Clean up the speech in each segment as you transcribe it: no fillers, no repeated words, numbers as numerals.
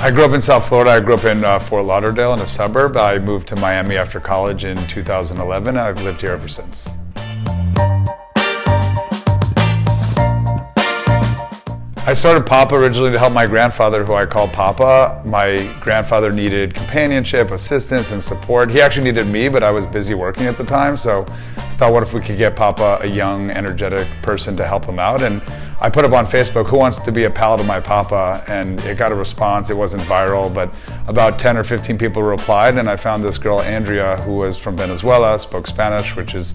I grew up in South Florida. I grew up in Fort Lauderdale in a suburb. I moved to Miami after college in 2011. I've lived here ever since. I started Papa originally to help my grandfather, who I call Papa. My grandfather needed companionship, assistance, and support. He actually needed me, but I was busy working at the time, so I thought, what if we could get Papa a young, energetic person to help him out? And I put up on Facebook, who wants to be a pal to my Papa? And it got a response. It wasn't viral, but about 10 or 15 people replied, and I found this girl, Andrea, who was from Venezuela, spoke Spanish, which is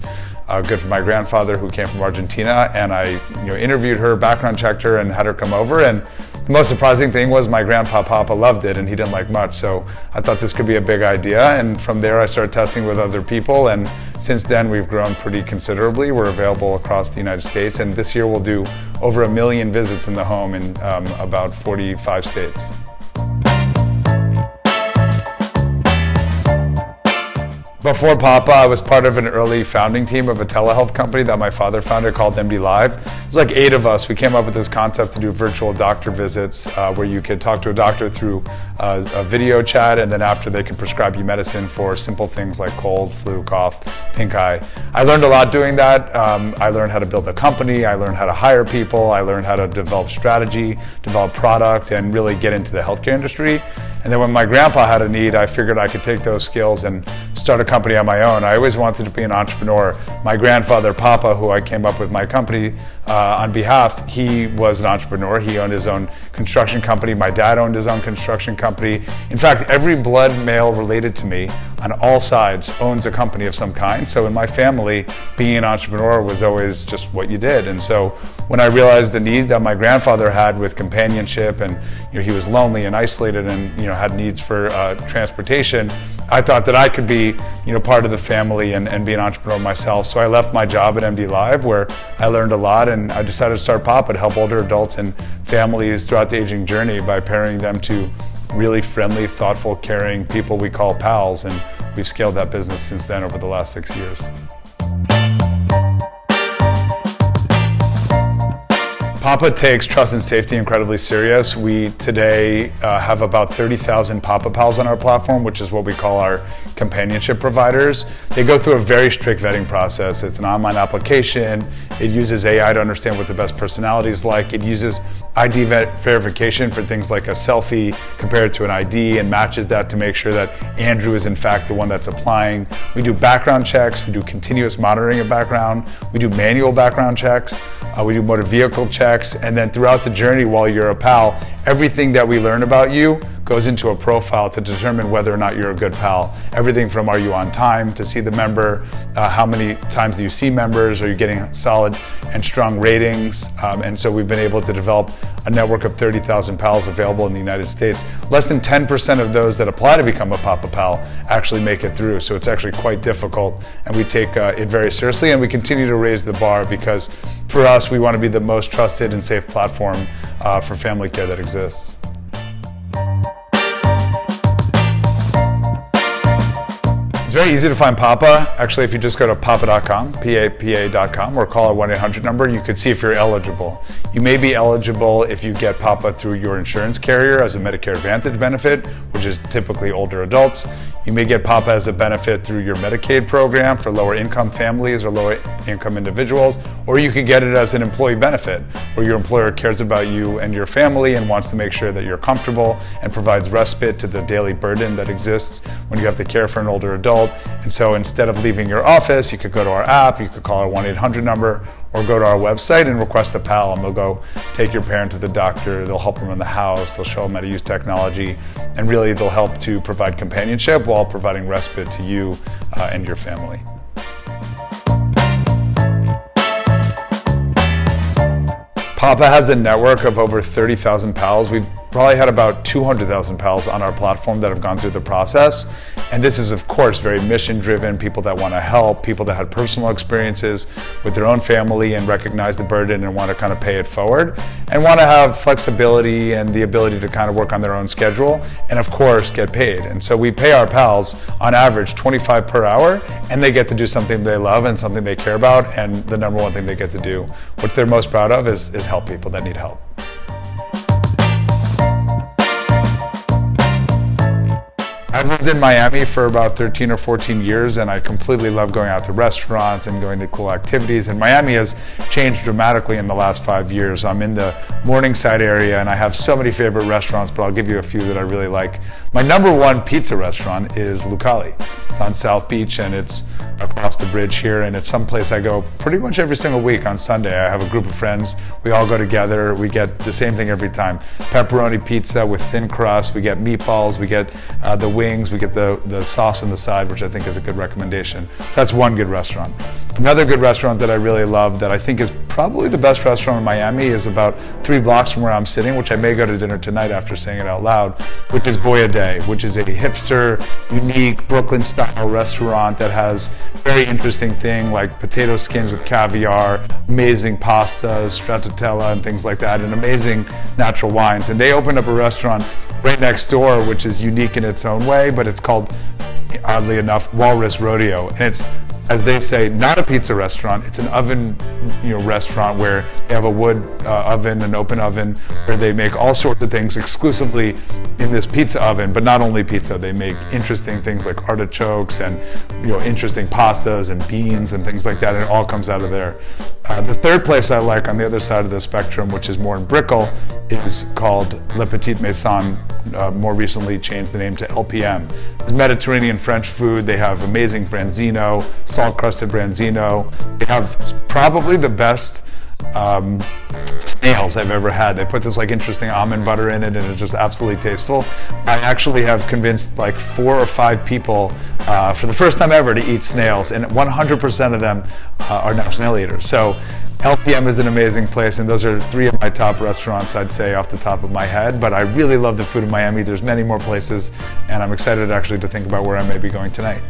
good for my grandfather, who came from Argentina, and I interviewed her, background checked her, and had her come over. And the most surprising thing was my grandpa Papa loved it, and he didn't like much, so I thought this could be a big idea. And from there I started testing with other people, and since then we've grown pretty considerably. We're available across the United States, and this year we'll do over 1 million visits in the home in about 45 states. Before Papa, I was part of an early founding team of a telehealth company that my father founded called MD Live. It was like 8 of us. We came up with this concept to do virtual doctor visits where you could talk to a doctor through a video chat, and then after they could prescribe you medicine for simple things like cold, flu, cough, pink eye. I learned a lot doing that. I learned how to build a company. I learned how to hire people. I learned how to develop strategy, develop product, and really get into the healthcare industry. And then when my grandpa had a need, I figured I could take those skills and start a company on my own. I always wanted to be an entrepreneur. My grandfather, Papa, who I came up with my company on behalf, he was an entrepreneur. He owned his own construction company. My dad owned his own construction company. In fact, every blood male related to me on all sides owns a company of some kind. So in my family, being an entrepreneur was always just what you did. And so when I realized the need that my grandfather had with companionship, and he was lonely and isolated and had needs for transportation, I thought that I could be part of the family and be an entrepreneur myself. So I left my job at MD Live, where I learned a lot, and I decided to start Papa to help older adults and families throughout the aging journey by pairing them to really friendly, thoughtful, caring people we call pals, and we've scaled that business since then over the last 6 years. Papa takes trust and safety incredibly serious. We today have about 30,000 Papa Pals on our platform, which is what we call our companionship providers. They go through a very strict vetting process. It's an online application. It uses AI to understand what the best personality is like. It uses ID verification for things like a selfie compared to an ID, and matches that to make sure that Andrew is in fact the one that's applying. We do background checks. We do continuous monitoring of background. We do manual background checks. We do motor vehicle checks, and then throughout the journey while you're a pal, everything that we learn about you goes into a profile to determine whether or not you're a good pal. Everything from, are you on time to see the member, how many times do you see members, are you getting solid and strong ratings, and so we've been able to develop a network of 30,000 pals available in the United States. Less than 10% of those that apply to become a Papa Pal actually make it through, so it's actually quite difficult, and we take it very seriously, and we continue to raise the bar, because for us, we want to be the most trusted and safe platform for family care that exists. It's very easy to find Papa. Actually, if you just go to papa.com, papa.com, or call our 1-800 number, you could see if you're eligible. You may be eligible if you get Papa through your insurance carrier as a Medicare Advantage benefit, which is typically older adults. You may get Papa as a benefit through your Medicaid program for lower income families or lower income individuals, or you could get it as an employee benefit, where your employer cares about you and your family and wants to make sure that you're comfortable and provides respite to the daily burden that exists when you have to care for an older adult. And so instead of leaving your office, you could go to our app, you could call our 1-800 number, or go to our website and request a pal, and they'll go take your parent to the doctor, they'll help them in the house, they'll show them how to use technology, and really they'll help to provide companionship while providing respite to you and your family. Papa has a network of over 30,000 pals. We've probably had about 200,000 pals on our platform that have gone through the process. And this is, of course, very mission-driven, people that want to help, people that had personal experiences with their own family and recognize the burden and want to kind of pay it forward, and want to have flexibility and the ability to kind of work on their own schedule, and of course, get paid. And so we pay our pals on average $25 per hour, and they get to do something they love and something they care about, and the number one thing they get to do, what they're most proud of, is help people that need help. I've lived in Miami for about 13 or 14 years, and I completely love going out to restaurants and going to cool activities. And Miami has changed dramatically in the last 5 years. I'm in the Morningside area, and I have so many favorite restaurants, but I'll give you a few that I really like. My number one pizza restaurant is Lucali. It's on South Beach, and it's across the bridge here, and it's someplace I go pretty much every single week on Sunday. I have a group of friends. We all go together. We get the same thing every time. Pepperoni pizza with thin crust. We get meatballs. We get the wings. We get the sauce on the side, which I think is a good recommendation. So that's one good restaurant. Another good restaurant that I really love, that I think is probably the best restaurant in Miami, is about 3 blocks from where I'm sitting, which I may go to dinner tonight after saying it out loud, which is Boya Day, which is a hipster, unique Brooklyn-style restaurant that has very interesting thing like potato skins with caviar, amazing pastas, stracciatella, and things like that, and amazing natural wines. And they opened up a restaurant right next door, which is unique in its own way, but it's called, oddly enough, Walrus Rodeo. And it's, as they say, not a pizza restaurant. It's an oven, restaurant where they have a wood oven, an open oven, where they make all sorts of things exclusively in this pizza oven. But not only pizza, they make interesting things like artichokes and interesting pastas and beans and things like that. And it all comes out of there. The third place I like on the other side of the spectrum, which is more in Brickell, is called Le Petit Maison. More recently changed the name to LPM. It's Mediterranean French food. They have amazing branzino, salt-crusted branzino. They have probably the best snails I've ever had. They put this interesting almond butter in it, and it's just absolutely tasteful. I actually have convinced 4 or 5 people for the first time ever to eat snails, and 100% of them are now snail eaters. So LPM is an amazing place, and those are 3 of my top restaurants, I'd say, off the top of my head. But I really love the food in Miami. There's many more places, and I'm excited actually to think about where I may be going tonight.